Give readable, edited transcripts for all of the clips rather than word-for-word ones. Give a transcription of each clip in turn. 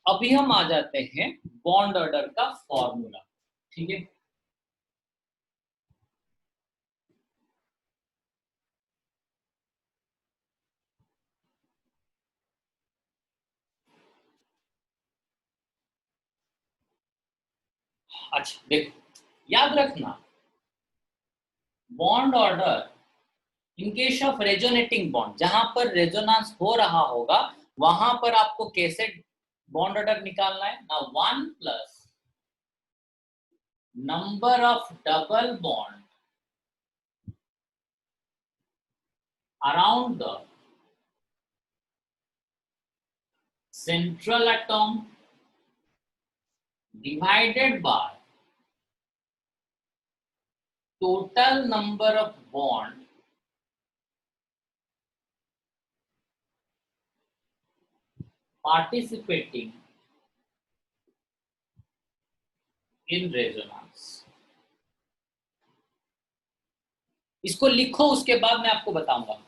अभी हम आ जाते हैं बॉन्ड ऑर्डर का फॉर्मूला। ठीक है, अच्छा देखो, याद रखना bond order in case of resonating bond, जहां पर रेजोनेंस हो रहा होगा वहां पर आपको कैसे बॉन्ड ऑर्डर निकालना है ना। 1 plus number of double bond around the central atom divided by total number of bond participating in resonance। इसको लिखो, उसके बाद मैं आपको बताऊंगा।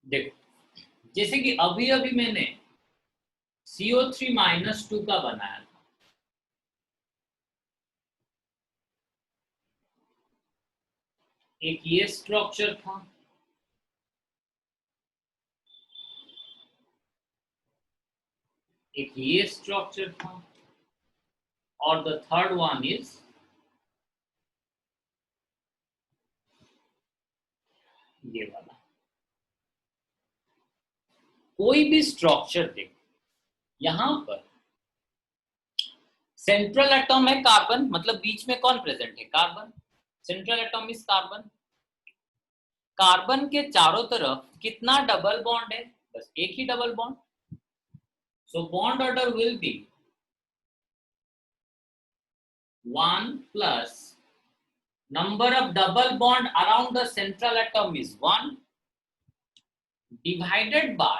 देखो, जैसे कि अभी अभी मैंने CO3-2 का बनाया था, एक ये स्ट्रक्चर था, एक ये स्ट्रक्चर था, और द थर्ड वन इज ये वाला। कोई भी स्ट्रक्चर देखो, यहां पर सेंट्रल एटम है कार्बन, मतलब बीच में कौन प्रेजेंट है, carbon. Central atom is carbon. Carbon के चारों तरफ कितना डबल बॉन्ड है, बस एक ही double bond. So bond order will be 1 plus number of double bond around the central atom is 1 divided by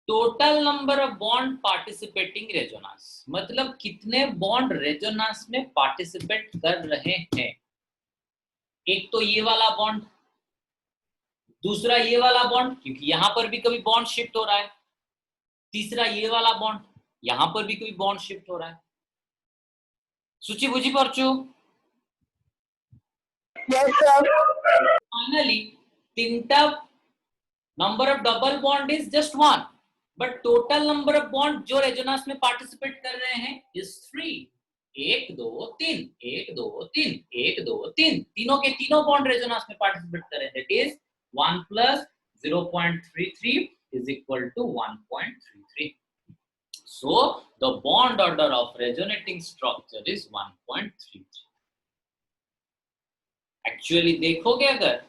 total number of bond participating resonance। मतलब कितने बॉन्ड रेजोनेंस में पार्टिसिपेट कर रहे हैं। एक तो ये वाला बॉन्ड, दूसरा ये वाला बॉन्ड, क्योंकि यहां पर भी कभी बॉन्ड शिफ्ट हो रहा है, तीसरा ये वाला बॉन्ड, यहां पर भी कभी बॉन्ड शिफ्ट हो रहा है। सूची बुझी परचू। फाइनली तीनटा number of double bond is just 1, but total number of bond जो रेजोनेंस में पार्टिसिपेट कर रहे हैं इज 3। 1 2 3 1 2 3 1 2 3, तीनों के तीनों बॉन्ड रेजोनेंस में पार्टिसिपेट कर रहे हैं। That is 1 plus 0.33 is equal to 1.33। So the bond order of resonating structure is 1.33। Actually देखोगे अगर,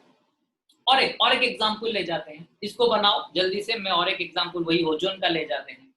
और एक एग्जांपल ले जाते हैं, इसको बनाओ जल्दी से। मैं और एक एग्जांपल वही ओजोन का ले जाते हैं।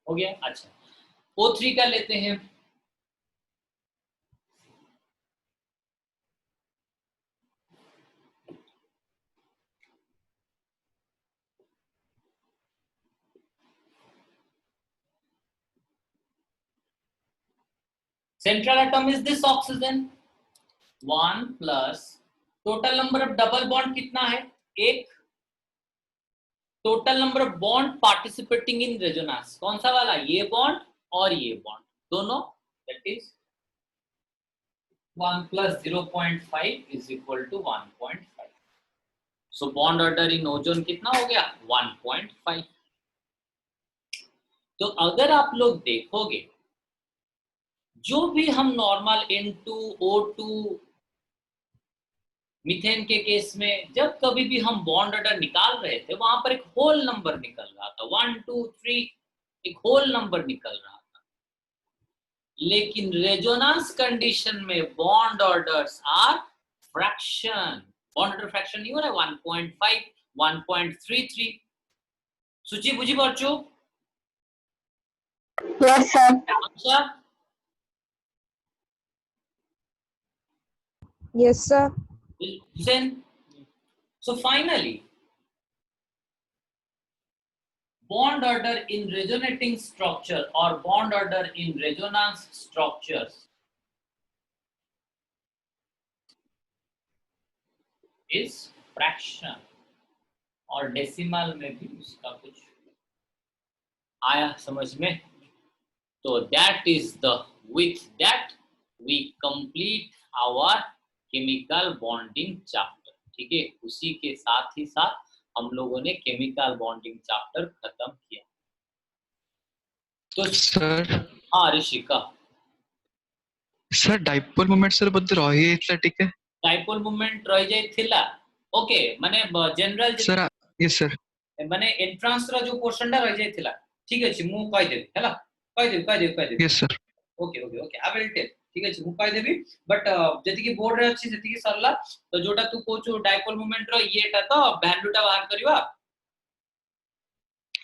हो गया। अच्छा, O3 का लेते हैं। Central atom is this oxygen. 1 plus total number of double bond कितना है? एक। Total number of bond participating in resonance कौन सा वाला? ये बॉन्ड और ये बॉन्ड दोनों, that is 1 plus 0.5 is equal to 1.5। So bond order in ozone कितना हो गया? 1.5। तो अगर आप लोग देखोगे जो भी हम नॉर्मल N2O2 मीथेन के केस में जब कभी भी हम बॉन्ड ऑर्डर निकाल रहे थे वहां पर एक होल नंबर निकल रहा था, 1 2 3 एक होल नंबर निकल रहा था। लेकिन रेजोनेंस कंडीशन में bond orders are fraction. Bond order fraction नहीं हो रहा है 1.5 1.33। सूची बुझी पारछो? Yes sir. अच्छा, yes sir. listen. So finally, bond order in resonating structure or bond order in resonance structures is fraction, और डेसिमल में भी उसका कुछ आया समझ में? तो that is the with that we complete our chemical bonding chapter। ठीक है, उसी के साथ ही साथ हम लोगों ने केमिकल बॉन्डिंग चैप्टर खत्म किया। तो सर हाँ Rishika, sir dipole moment sir बोलते रही इतला ठीक है। डाइपोल मोमेंट रह जाइथिला। ओके, माने जनरल सर यस सर माने एंट्रांस रा जो पोर्शन रह जाइथिला। ठीक अछि, मु कहि देबी हैला, कहि देबी। Yes sir okay okay okay, I will tell. ठीक अछि, मु कहि देबी। बट जति की बोर्ड रे अछि जति की सरला, तो जोटा तू कोचो डाइपोल मोमेंट रो येटा तो वैल्यूटा बाहर करबा।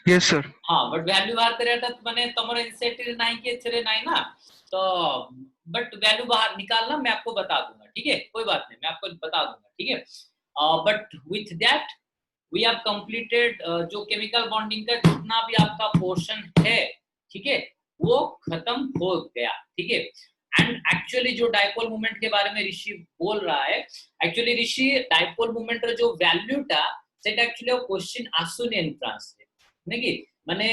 Yes sir. हाँ, बट वैल्यू बाहर करेटा माने तमरो इंसेट नाही के छरे नाही ना, तो बट वैल्यू बाहर निकालना मैं आपको बता दूंगा। ठीक है, कोई बात नहीं, मैं आपको बता दूंगा। ठीक है, but with that we have completed जो केमिकल बॉन्डिंग का जितना भी आपका पोर्शन है, ठीक है, वो खत्म हो गया। ठीक है, एंड एक्चुअली जो डाइपोल मोमेंट के बारे में ऋषि बोल रहा है, एक्चुअली ऋषि डाइपोल मोमेंट जो वैल्यू था सेट एक्चुअली क्वेश्चन आसुनी एंट्रांस नेकी माने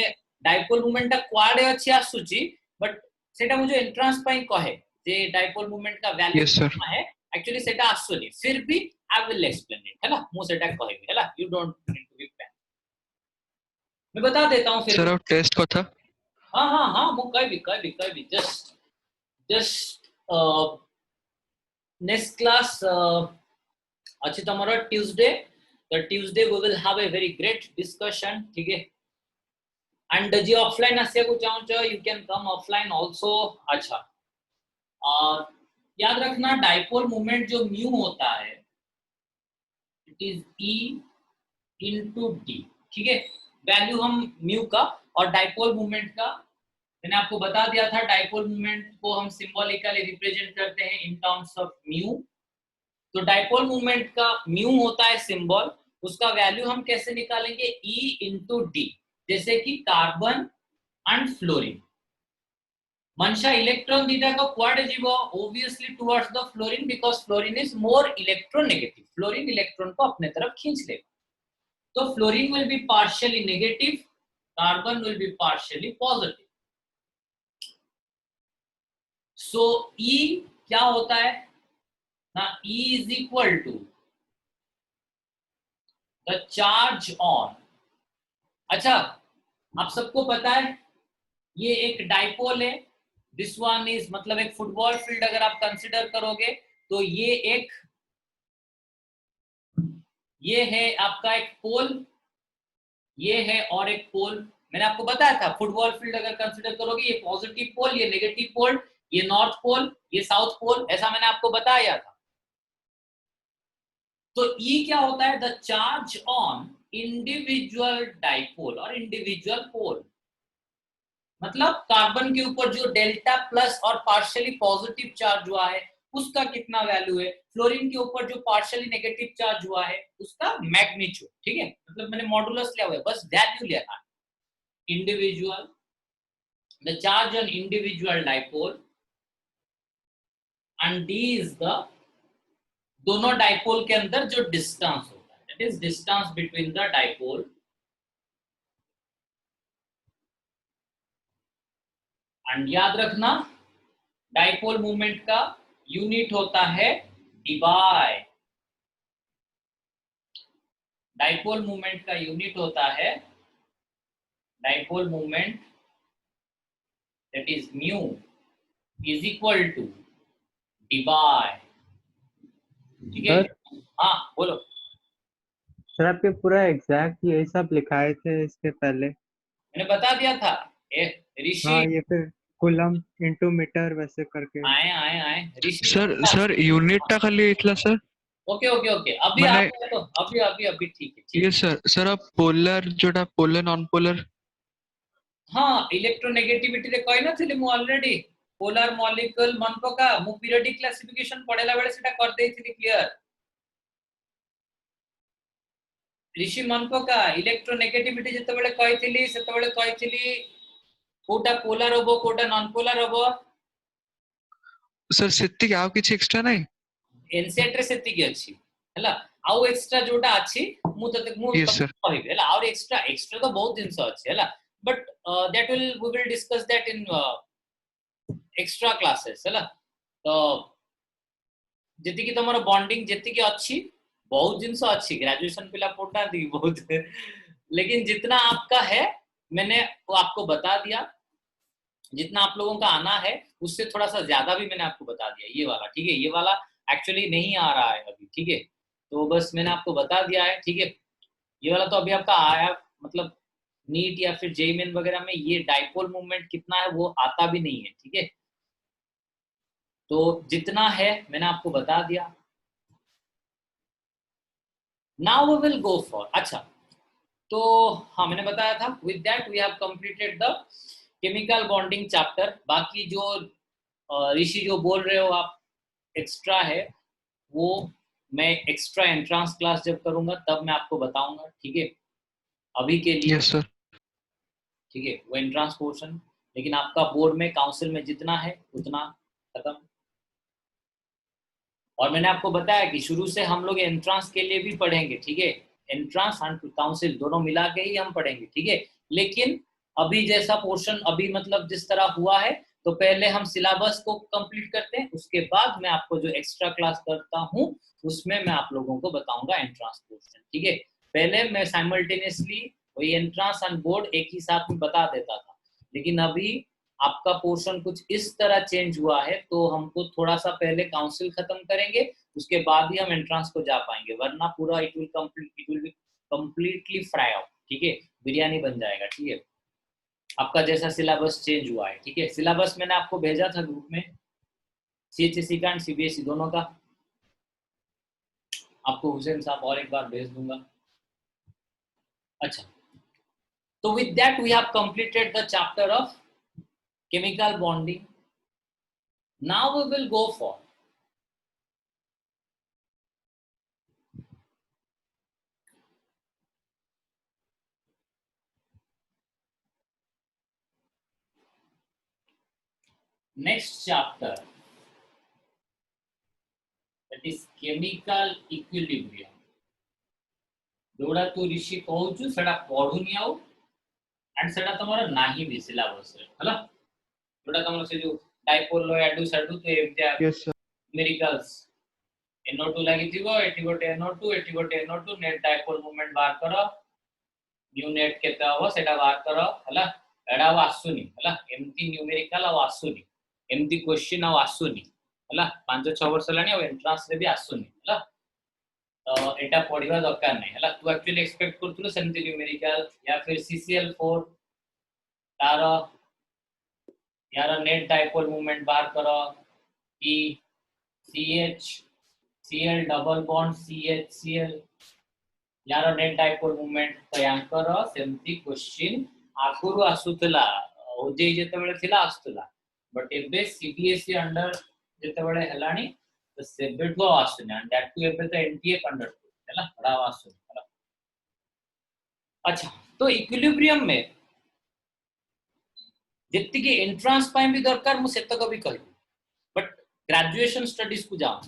डाइपोल मोमेंट क्वाडे अछि आसुची, बट सेटा मुझे एंट्रांस पाई कहे जे डाइपोल मोमेंट का वैल्यू कितना है, एक्चुअली सेटा आसुनी। फिर भी आई विल एक्सप्लेन इट हैला, मु सेटा कहबी हैला, you don't need to be pan. मैं बता देता हूं फिर सर टेस्ट कथा। हां हां हां, मु कहबी जस्ट नेक्स्ट क्लास अच्छी tomorrow Tuesday, the Tuesday we will have a very great discussion। ठीक है, एंड जी ऑफलाइन आसे को चाहूँ चाहो you can come offline also. अच्छा, और याद रखना डाइपोल मोमेंट जो म्यू होता है it is E into D। ठीक है, वैल्यू हम म्यू का और डाइपोल मोमेंट का मैंने आपको बता दिया था। डाइपोल मोमेंट को हम सिंबॉलिकली रिप्रेजेंट करते हैं इन टर्म्स ऑफ म्यू। तो डाइपोल मोमेंट का म्यू होता है सिंबल, उसका वैल्यू हम कैसे निकालेंगे? E into D। जैसे कि कार्बन एंड फ्लोरीन, मनशा इलेक्ट्रॉन दीटा को क्वाड जीवो obviously towards the fluorine, because fluorine is more electronegative. Fluorine electron को अपने तरफ खींच लेगा, तो fluorine will be partially negative, carbon will be partially positive. So E क्या होता है ना? E is equal to the charge on. अच्छा, आप सबको पता है ये एक डाइपोल है, दिस वन इज मतलब एक फुटबॉल फील्ड अगर आप कंसीडर करोगे तो ये है आपका एक पोल, ये है और एक पोल। मैंने आपको बताया था फुटबॉल फील्ड अगर कंसीडर करोगे ये पॉजिटिव पोल, ये नेगेटिव पोल, ये नॉर्थ पोल, ये साउथ पोल, ऐसा मैंने आपको बताया था। तो E क्या होता है? The charge on individual dipole और इंडिविजुअल पोल। मतलब कार्बन के ऊपर जो डेल्टा प्लस और पार्शियली पॉजिटिव चार्ज हुआ है उसका कितना वैल्यू है, फ्लोरीन के ऊपर जो पार्शियली नेगेटिव चार्ज हुआ है उसका मैग्नीट्यूड, ठीक है, मतलब मैंने मॉडुलस लिया हुआ है, बस वैल्यू लेना है। Individual, the charge on individual dipole and D is the दोनों डाइपोल के अंदर जो डिस्टेंस होता है, that is distance between the dipole and याद रखना डाइपोल मूवमेंट का यूनिट होता है डीबाई। डाइपोल मूवमेंट का यूनिट होता है dipole movement, that is mu is equal to debye, ठीक है। हाँ बोलो। सर आपके पूरा एग्जैक्ट यही सब लिखाए थे इसके पहले। मैंने बता दिया था ऋषि। हाँ ये फिर कूलम इनटू मीटर वैसे करके। आए आए आए ऋषि। सर यूनिट टा खाली इतला सर। ओके ओके ओके, अभी मैंने आप तो अभी अभी अभी ठीक है, ठीक ये है। सर आप पोलर जोटा पोलर नॉन पोलर हाँ इलेक्ट्रोनेगेटिविटी रे कहि नथिली मु ऑलरेडी पोलर मॉलिक्यूल मन पका मु पीरियोडिक क्लासिफिकेशन पढेला बेले सेटा कर देइथिली क्लियर। ऋषि मन पका इलेक्ट्रोनेगेटिविटी जते बेले कहिथिली सेते बेले कहिथिली कोटा पोलर होबो कोटा नॉन पोलर होबो। सर सेति के आउ किछि एक्स्ट्रा नहीं एनसेट रे सेति के अछि हला, आउ एक्स्ट्रा जोटा अछि मु Yes, sir. कहिबे हला, और एक्स्ट्रा एक्स्ट्रा तो बहुत दिन से अछि हला, but that we will discuss that in extra classes हला। तो जति की तमरो बॉन्डिंग जति की अच्छी बहुत जिनस अच्छी ग्रेजुएशन पिला पोटा दी बहुत लेकिन जितना आपका है मैंने वो आपको बता दिया, जितना आप लोगों का आना है उससे थोड़ा सा ज्यादा भी मैंने आपको बता दिया ये वाला, ठीक है। ये वाला एक्चुअली नहीं आ रहा है अभी, ठीक है, तो बस मैंने आपको बता दिया है, ठीक है। ये वाला तो अभी आपका आया, मतलब नीट या फिर जेईई मेन वगैरह में ये डाइपोल मूवमेंट कितना है वो आता भी नहीं है, ठीक है। तो जितना है मैंने आपको बता दिया। Now we will go for, अच्छा तो हाँ मैंने बताया था with that we have completed the chemical bonding chapter. बाकी जो ऋषि जो बोल रहे हो आप एक्स्ट्रा है वो मैं एक्स्ट्रा एंट्रांस क्लास जब करूंगा तब मैं आपको बताऊंगा, ठीक है। अभी के लिए यस सर ठीक है वो एंट्रांस पोर्शन, लेकिन आपका बोर्ड में काउंसिल में जितना है उतना खत्म। और मैंने आपको बताया कि शुरू से हम लोग एंट्रांस के लिए भी पढ़ेंगे, ठीक है, एंट्रांस एंड काउंसिल दोनों मिला के ही हम पढ़ेंगे, ठीक है। लेकिन अभी जैसा पोर्शन अभी मतलब जिस तरह हुआ है तो पहले हम सिलेबस को कंप्लीट करते हैं, उसके बाद मैं आपको जो एक्स्ट्रा क्लास करता हूँ उसमें मैं आप लोगों को बताऊंगा एंट्रांस पोर्शन, ठीक है। पहले मैं साइमल्टेनियसली वही एंट्रांस एंड बोर्ड एक ही साथ में बता देता था, लेकिन अभी आपका पोर्शन कुछ इस तरह चेंज हुआ है तो हमको थोड़ा सा पहले काउंसिल खत्म करेंगे उसके बाद ही हम एंट्रांस को जा पाएंगे, वरना पूरा it will be completely fry out, ठीक है, बिरयानी बन जाएगा, ठीक है। आपका जैसा सिलेबस चेंज हुआ है, ठीक है। सिलेबस मैंने आपको भेजा था ग्रुप में सीएचएससी का एंड सीबीएसई दोनों का, आपको हुसैन साहब और एक बार भेज दूंगा। अच्छा तो with that we have completed the chapter of chemical bonding. Now we will go for next chapter, that is chemical equilibrium. जोड़ा तू ऋषि कहूछु सेटा पढुनी आउ एंड सेटा तमरा नाही भी सिलेबस रे हला, जोड़ा तमरा से जो डाइपोल लो एडु सेडु तो एमतिया यस सर न्यूमेरिकल्स NO2 लागि थिबो, एठी गोटे NO2 एठी गोटे NO2 नेट डाइपोल मूवमेंट बाहर करो, न्यू नेट केते हबो सेटा बाहर करो हला, एडा आसुनी हला, एमती न्यूमेरिकल आ आसुनी, एमती क्वेश्चन आ आसुनी हला, 5-6 वर्ष लानी और एंट्रांस रे भी आसुनी हला। तो एटा पढिबा दरकार नै हला, तू एक्चुअली एक्सपेक्ट करथुलो सेमती न्यूमेरिकल या फिर CCl4 तार यार नेट डाइपोल मूवमेंट बाहर करो कि CH Cl double bond CH यार नेट डाइपोल मूवमेंट तो यांकर सेमती क्वेश्चन आगुरु आसुतला ओजेई जेतेबेले थिला आस्तुला बट एबे सीबीएसई अंडर जेतेबेले हेलानी तो सेबेठो आस्तुनी एंड दैट टू एबे तो एनटीए कंडक्ट हैला बड़ा आस्तुनी हैला। अच्छा तो इक्विलिब्रियम में जेति की एंट्रांस पाए भी दरकार मु सेतक भी कहू बट ग्रेजुएशन स्टडीज को जाओ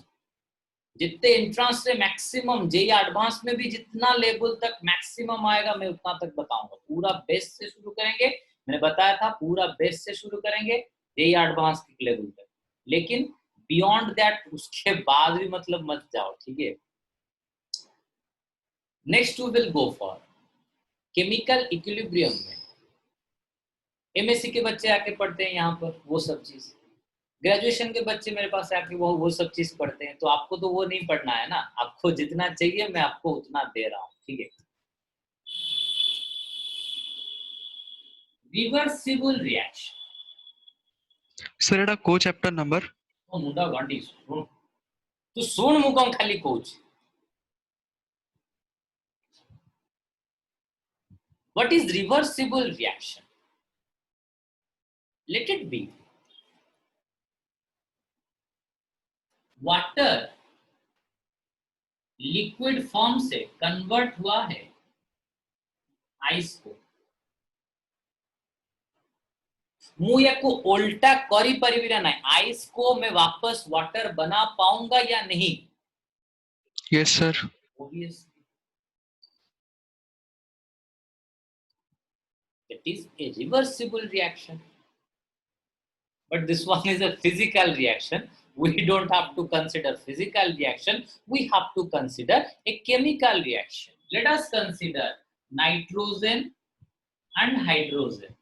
जितने एंट्रांस से मैक्सिमम जेई एडवांस में भी जितना लेवल तक मैक्सिमम आएगा मैं उतना तक बताऊंगा। पूरा बेस से शुरू करेंगे, मैंने बताया था पूरा बेस से शुरू करेंगे जेई एडवांस के लेवल तक, लेकिन बियॉन्ड दैट उसके बाद भी मतलब मत जाओ, ठीक है। Next we will go for chemical equilibrium में एमएससी के बच्चे आके पढ़ते हैं यहाँ पर वो सब चीज, ग्रेजुएशन के बच्चे मेरे पास आके वो सब चीज पढ़ते हैं, तो आपको तो वो नहीं पढ़ना है ना, आपको जितना चाहिए मैं आपको उतना दे रहा हूँ, ठीक है। रिवर्सिबल रिएक्शन सर एटा को चैप्टर नंबर ओ मुंडा गांडी सुन तू सुन मु कौन खाली कहूँ what is reversible reaction, let it be water liquid form से कन्वर्ट हुआ है आइस को, मु याको उल्टा करी परिविरा नहीं, आइस को मैं वापस वाटर बना पाऊंगा या नहीं? Yes sir. Obviously it is a reversible reaction, but this one is a physical reaction. We don't have to consider physical reaction, we have to consider a chemical reaction. Let us consider nitrogen and hydrogen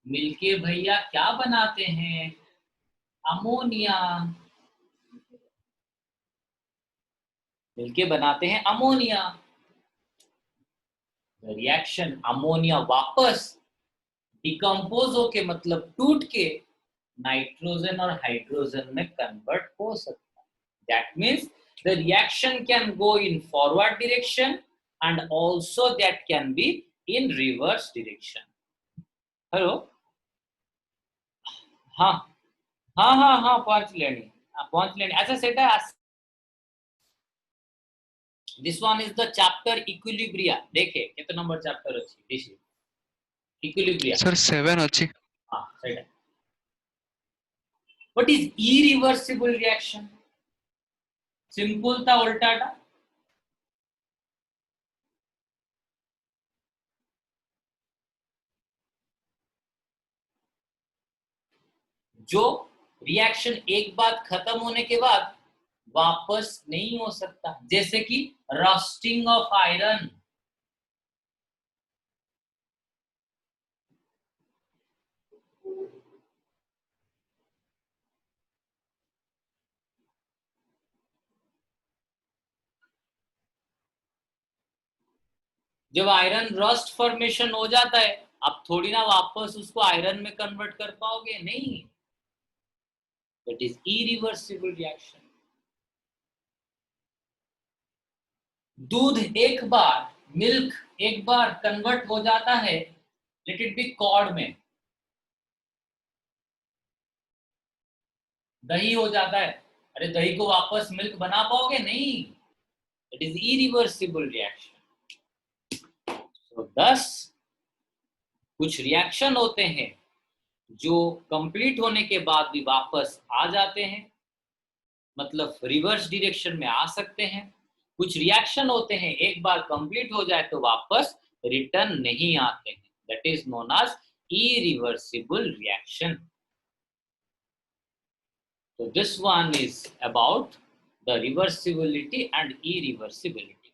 मिलके भैया क्या बनाते हैं? Ammonia. मिलके बनाते हैं ammonia. Reaction ammonia वापस decompose होके मतलब टूट के नाइट्रोजन और हाइड्रोजन में कन्वर्ट हो सकता है। That means the reaction can go in forward direction and also that can be in reverse direction. Hello, हाँ हाँ हाँ हाँ पहुंच लेनी ऐसा सेट है। This one is the chapter equilibria. देखे कितना नंबर चैप्टर अछि दिस इक्विलिब्रिया सर 7 अछि। हां सेट है। What is irreversible reaction? Simple था उल्टाटा। जो रिएक्शन एक बार खत्म होने के बाद वापस नहीं हो सकता, जैसे कि रस्टिंग ऑफ आयरन। जब आयरन रस्ट फॉर्मेशन हो जाता है, आप थोड़ी ना वापस उसको आयरन में कन्वर्ट कर पाओगे, नहीं। It is irreversible reaction. दूध एक बार, मिल्क एक बार कन्वर्ट हो जाता है, लेट इट बी कॉर्ड में, दही हो जाता है, अरे दही को वापस मिल्क बना पाओगे, नहीं। It is irreversible reaction. तो 10 कुछ रिएक्शन होते हैं जो कंप्लीट होने के बाद भी वापस आ जाते हैं, मतलब रिवर्स डायरेक्शन में आ सकते हैं। कुछ रिएक्शन होते हैं एक बार कंप्लीट हो जाए तो वापस रिटर्न नहीं आते हैं, that is known as irreversible reaction. So this one is about the reversibility and irreversibility.